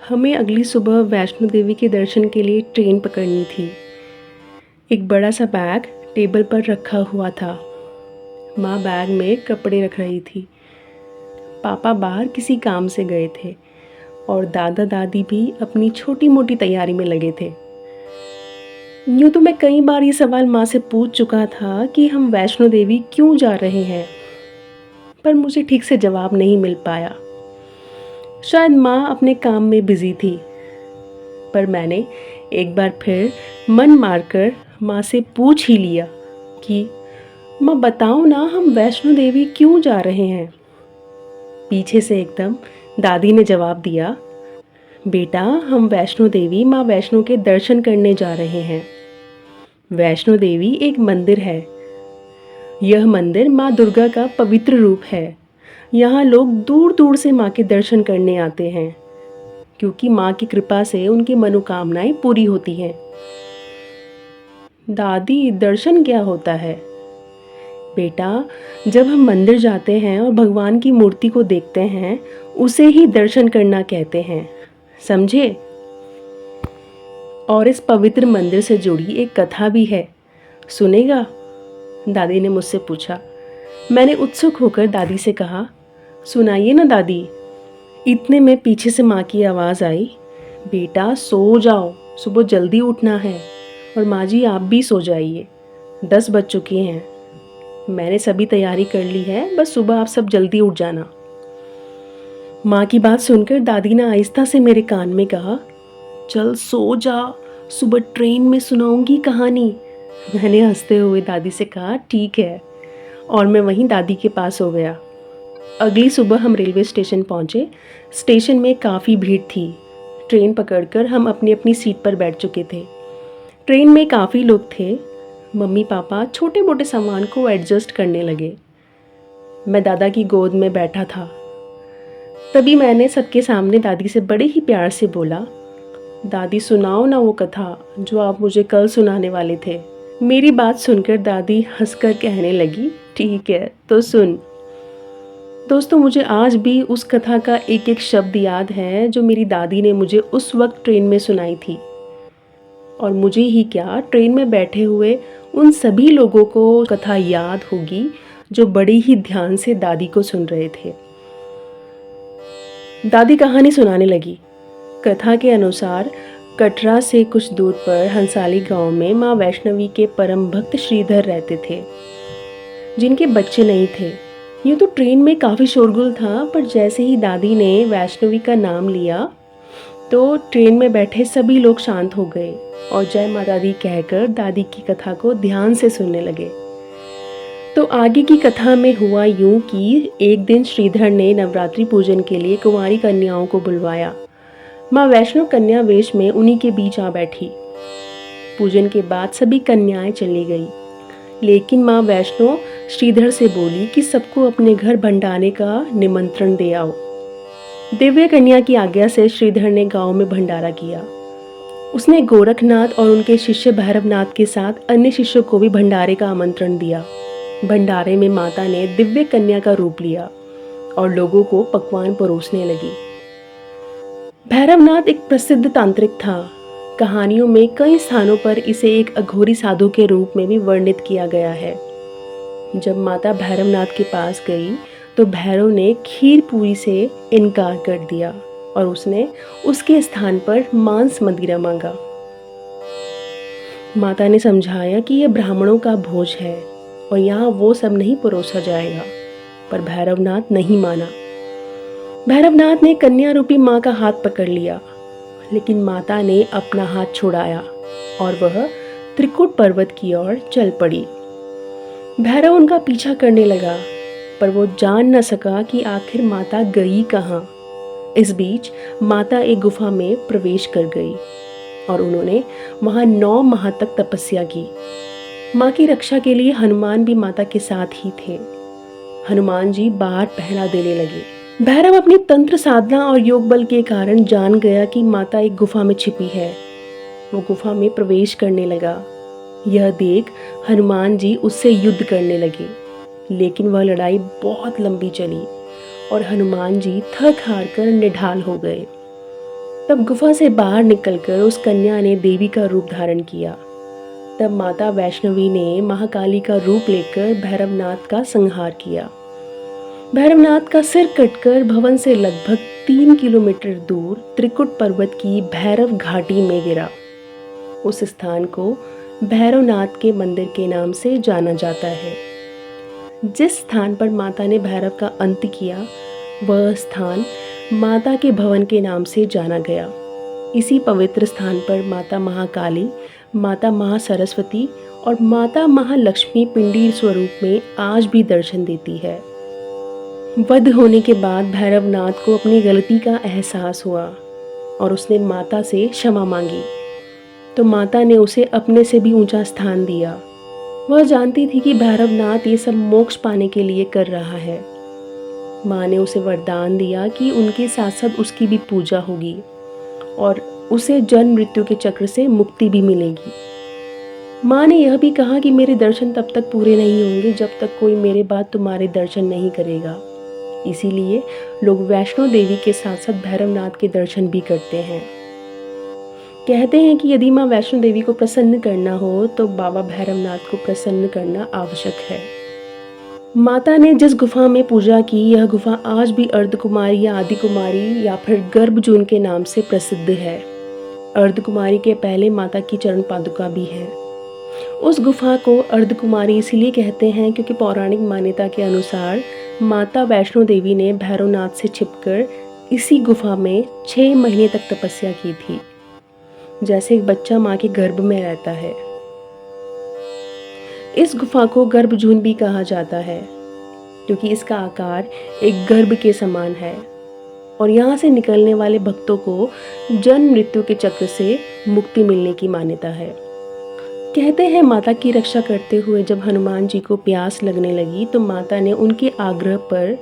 हमें अगली सुबह वैष्णो देवी के दर्शन के लिए ट्रेन पकड़नी थी। एक बड़ा सा बैग टेबल पर रखा हुआ था। माँ बैग में कपड़े रख रही थी। पापा बाहर किसी काम से गए थे और दादा दादी भी अपनी छोटी मोटी तैयारी में लगे थे। यूँ तो मैं कई बार ये सवाल माँ से पूछ चुका था कि हम वैष्णो देवी क्यों जा रहे हैं, पर मुझे ठीक से जवाब नहीं मिल पाया। शायद माँ अपने काम में बिजी थी, पर मैंने एक बार फिर मन मारकर माँ से पूछ ही लिया कि माँ बताओ ना, हम वैष्णो देवी क्यों जा रहे हैं। पीछे से एकदम दादी ने जवाब दिया, बेटा हम वैष्णो देवी माँ वैष्णो के दर्शन करने जा रहे हैं। वैष्णो देवी एक मंदिर है। यह मंदिर माँ दुर्गा का पवित्र रूप है। यहाँ लोग दूर दूर से माँ के दर्शन करने आते हैं, क्योंकि माँ की कृपा से उनकी मनोकामनाएं पूरी होती हैं। दादी, दर्शन क्या होता है? बेटा, जब हम मंदिर जाते हैं और भगवान की मूर्ति को देखते हैं, उसे ही दर्शन करना कहते हैं, समझे? और इस पवित्र मंदिर से जुड़ी एक कथा भी है, सुनेगा? दादी ने मुझसे पूछा। मैंने उत्सुक होकर दादी से कहा, सुनाइए ना दादी। इतने में पीछे से माँ की आवाज़ आई, बेटा सो जाओ, सुबह जल्दी उठना है। और माँ जी आप भी सो जाइए, 10 बज चुके हैं। मैंने सभी तैयारी कर ली है, बस सुबह आप सब जल्दी उठ जाना। माँ की बात सुनकर दादी ने आहिस्ता से मेरे कान में कहा, चल सो जा, सुबह ट्रेन में सुनाऊंगी कहानी। मैंने हंसते हुए दादी से कहा, ठीक है, और मैं वहीं दादी के पास हो गया। अगली सुबह हम रेलवे स्टेशन पहुँचे। स्टेशन में काफ़ी भीड़ थी। ट्रेन पकड़कर हम अपनी अपनी सीट पर बैठ चुके थे। ट्रेन में काफ़ी लोग थे। मम्मी पापा छोटे मोटे सामान को एडजस्ट करने लगे। मैं दादा की गोद में बैठा था। तभी मैंने सबके सामने दादी से बड़े ही प्यार से बोला, दादी सुनाओ ना वो कथा जो आप मुझे कल सुनाने वाले थे। मेरी बात सुनकर दादी हंसकर कहने लगी, ठीक है तो सुन। दोस्तों, मुझे आज भी उस कथा का एक एक शब्द याद है जो मेरी दादी ने मुझे उस वक्त ट्रेन में सुनाई थी। और मुझे ही क्या, ट्रेन में बैठे हुए उन सभी लोगों को कथा याद होगी जो बड़े ही ध्यान से दादी को सुन रहे थे। दादी कहानी सुनाने लगी। कथा के अनुसार कटरा से कुछ दूर पर हंसाली गांव में माँ वैष्णवी के परम भक्त श्रीधर रहते थे, जिनके बच्चे नहीं थे। यूँ तो ट्रेन में काफ़ी शोरगुल था, पर जैसे ही दादी ने वैष्णवी का नाम लिया तो ट्रेन में बैठे सभी लोग शांत हो गए और जय माता दी कहकर दादी की कथा को ध्यान से सुनने लगे। तो आगे की कथा में हुआ यूं कि एक दिन श्रीधर ने नवरात्रि पूजन के लिए कुंवारी कन्याओं को बुलवाया। माँ वैष्णो कन्या वेश में उन्हीं के बीच आ बैठी। पूजन के बाद सभी कन्याएं चली गई, लेकिन माँ वैष्णो श्रीधर से बोली कि सबको अपने घर भंडारे का निमंत्रण दे आओ। दिव्य कन्या की आज्ञा से श्रीधर ने गांव में भंडारा किया। उसने गोरखनाथ और उनके शिष्य भैरवनाथ के साथ अन्य शिष्यों को भी भंडारे का आमंत्रण दिया। भंडारे में माता ने दिव्य कन्या का रूप लिया और लोगों को पकवान परोसने लगी। भैरवनाथ एक प्रसिद्ध तांत्रिक था। कहानियों में कई स्थानों पर इसे एक अघोरी साधु के रूप में भी वर्णित किया गया है। जब माता भैरवनाथ के पास गई तो भैरव ने खीर पूरी से इनकार कर दिया और उसने उसके स्थान पर मांस मदिरा मांगा। माता ने समझाया कि यह ब्राह्मणों का भोज है और यहाँ वो सब नहीं परोसा जाएगा, पर भैरवनाथ नहीं माना। भैरवनाथ ने कन्या रूपी माँ का हाथ पकड़ लिया, लेकिन माता ने अपना हाथ छुड़ाया और वह त्रिकुट पर्वत की ओर चल पड़ी। भैरव उनका पीछा करने लगा, पर वो जान न सका कि आखिर माता गई कहाँ। इस बीच माता एक गुफा में प्रवेश कर गई और उन्होंने वहाँ 9 माह तक तपस्या की। माँ की रक्षा के लिए हनुमान भी माता के साथ ही थे। हनुमान जी बाहर पहरा देने लगे। भैरव अपनी तंत्र साधना और योग बल के कारण जान गया कि माता एक गुफा में छिपी है। वो गुफा में प्रवेश करने लगा। यह देख हनुमान जी उससे युद्ध करने लगे, लेकिन वह लड़ाई बहुत लंबी चली और हनुमान जी थक हार कर निढाल हो गए। तब गुफा से बाहर निकलकर उस कन्या ने देवी का रूप धारण किया। तब माता वैष्णवी ने महाकाली का रूप लेकर भैरवनाथ का संहार किया। भैरवनाथ का सिर कटकर भवन से लगभग 3 किलोमीटर दूर त्रिकुट पर्वत की भैरव घाटी में गिरा। उस स्थान को भैरवनाथ के मंदिर के नाम से जाना जाता है। जिस स्थान पर माता ने भैरव का अंत किया, वह स्थान माता के भवन के नाम से जाना गया। इसी पवित्र स्थान पर माता महाकाली, माता महासरस्वती और माता महालक्ष्मी पिंडी स्वरूप में आज भी दर्शन देती है। वध होने के बाद भैरवनाथ को अपनी गलती का एहसास हुआ और उसने माता से क्षमा मांगी, तो माता ने उसे अपने से भी ऊंचा स्थान दिया। वह जानती थी कि भैरवनाथ ये सब मोक्ष पाने के लिए कर रहा है। माँ ने उसे वरदान दिया कि उनके साथ साथ उसकी भी पूजा होगी और उसे जन्म मृत्यु के चक्र से मुक्ति भी मिलेगी। माँ ने यह भी कहा कि मेरे दर्शन तब तक पूरे नहीं होंगे जब तक कोई मेरे बाद तुम्हारे दर्शन नहीं करेगा। इसीलिए लोग वैष्णो देवी के साथ साथ भैरवनाथ के दर्शन भी करते हैं। कहते हैं कि यदि माँ वैष्णो देवी को प्रसन्न करना हो तो बाबा भैरवनाथ को प्रसन्न करना आवश्यक है। माता ने जिस गुफा में पूजा की, यह गुफा आज भी अर्धकुमारी या आदि कुमारी या फिर गर्भजून के नाम से प्रसिद्ध है। अर्धकुमारी के पहले माता की चरण पादुका भी है। उस गुफा को अर्धकुमारी इसीलिए कहते हैं क्योंकि पौराणिक मान्यता के अनुसार माता वैष्णो देवी ने भैरवनाथ से छिपकर इसी गुफा में 6 महीने तक तपस्या की थी, जैसे एक बच्चा माँ के गर्भ में रहता है। इस गुफा को गर्भजून भी कहा जाता है क्योंकि इसका आकार एक गर्भ के समान है और यहाँ से निकलने वाले भक्तों को जन्म मृत्यु के चक्र से मुक्ति मिलने की मान्यता है। कहते हैं माता की रक्षा करते हुए जब हनुमान जी को प्यास लगने लगी तो माता ने उनके आग्रह पर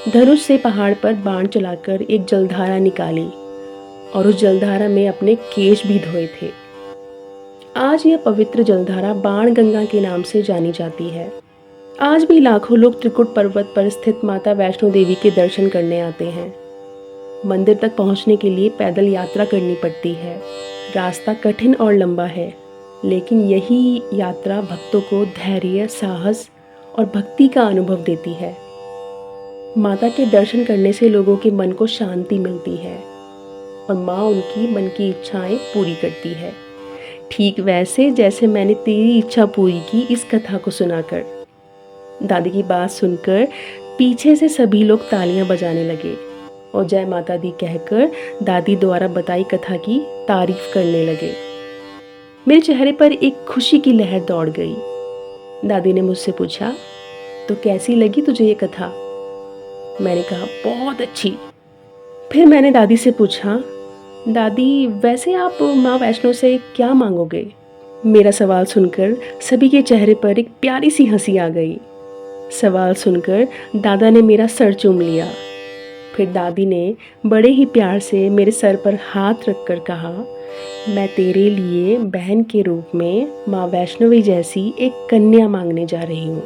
धनुष से पहाड़ पर बाण चलाकर एक जलधारा निकाली और उस जलधारा में अपने केश भी धोए थे। आज यह पवित्र जलधारा बाण गंगा के नाम से जानी जाती है। आज भी लाखों लोग त्रिकुट पर्वत पर स्थित माता वैष्णो देवी के दर्शन करने आते हैं। मंदिर तक पहुंचने के लिए पैदल यात्रा करनी पड़ती है। रास्ता कठिन और लंबा है, लेकिन यही यात्रा भक्तों को धैर्य, साहस और भक्ति का अनुभव देती है। माता के दर्शन करने से लोगों के मन को शांति मिलती है और माँ उनकी मन की इच्छाएं पूरी करती है, ठीक वैसे जैसे मैंने तेरी इच्छा पूरी की इस कथा को सुनाकर। दादी की बात सुनकर पीछे से सभी लोग तालियां बजाने लगे और जय माता दी कहकर दादी द्वारा बताई कथा की तारीफ करने लगे। मेरे चेहरे पर एक खुशी की लहर दौड़ गई। दादी ने मुझसे पूछा, तो कैसी लगी तुझे ये कथा? मैंने कहा, बहुत अच्छी। फिर मैंने दादी से पूछा, दादी वैसे आप माँ वैष्णो से क्या मांगोगे? मेरा सवाल सुनकर सभी के चेहरे पर एक प्यारी सी हंसी आ गई। सवाल सुनकर दादा ने मेरा सर चूम लिया। फिर दादी ने बड़े ही प्यार से मेरे सर पर हाथ रखकर कहा, मैं तेरे लिए बहन के रूप में माँ वैष्णवी जैसी एक कन्या मांगने जा रही हूँ।